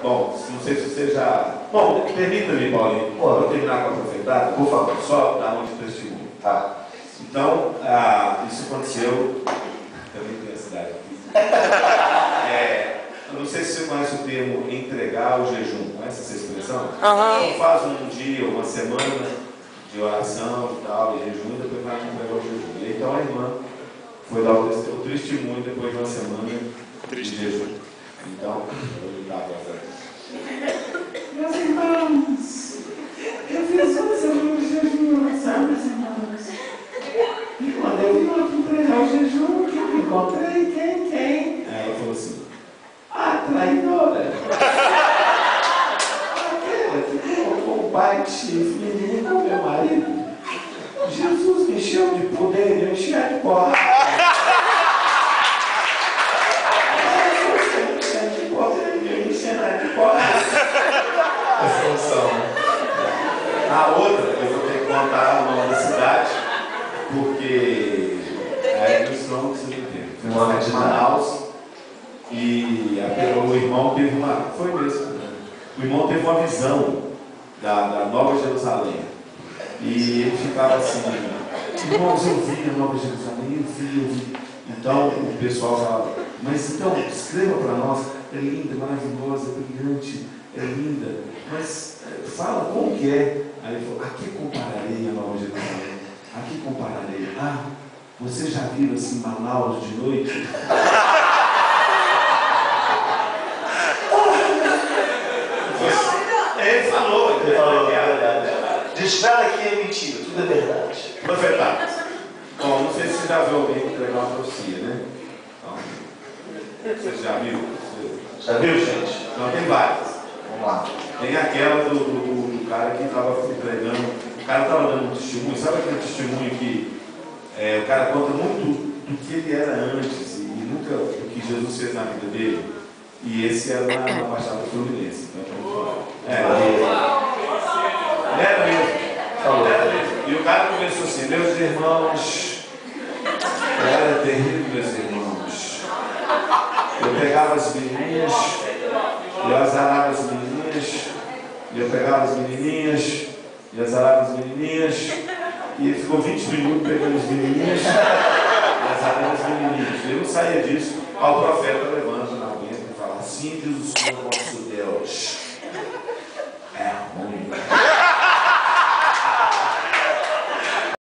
Bom, não sei se você já... Bom, permita-me, Paulinho, vou terminar com a profetada, por favor, só dar um testemunho. Tá? Então, isso aconteceu... Também tem a cidade aqui. Eu não sei se você conhece o termo entregar o jejum, conhece essa expressão? Então faz um dia, uma semana de oração e tal, e jejum, e depois vai entregar o jejum. E então a irmã foi dar o testemunho depois de uma semana de jejum. Então, eu vou dar a voz aqui. Meus irmãos, eu fiz uma semana de jejum, sabe, meus irmãos? E quando eu vim aqui entregar o jejum, o que eu encontrei? Quem? Ela falou assim: a traidora. Aquela que colocou o pai de chifre em mim com meu marido. Jesus me encheu de poder e eu enchia de porra. A solução. A outra, eu vou ter que contar o nome da cidade, porque é isso não precisa de tempo. Foi uma cidade de Manaus e o irmão teve uma. Foi mesmo. Né? O irmão teve uma visão da Nova Jerusalém. E ele ficava assim: irmãos, eu vi a Nova Jerusalém, eu vi. Então o pessoal falava: mas então, escreva para nós, é linda, maravilhosa, brilhante, é linda, mas fala como que é. Aí ele falou: a que compararei a Nova Jerusalém? A que compararei? Você já viu assim Manaus de noite? Ele falou, Desfala que é mentira, tudo é verdade. Profetado. Bom, não sei se você já viu alguém entregar uma profecia, né? Então, você já viu? Já viu, gente? Então tem várias. Vamos lá. Tem aquela do cara que estava entregando, o cara estava dando um testemunho, sabe aquele testemunho que o cara conta muito do que ele era antes e nunca do que Jesus fez na vida dele? E esse era na Baixada Fluminense. Então, era mesmo. E o cara começou assim: meus irmãos, era terrível, meus irmãos. Eu pegava as menininhas, eu azarava as menininhas, eu pegava as menininhas, e azarava as menininhas, e ele ficou 20 minutos pegando as menininhas, e azarava as menininhas. Ele não saía disso. Ao profeta levanta na aguenta e fala: assim diz o Senhor vosso Deus.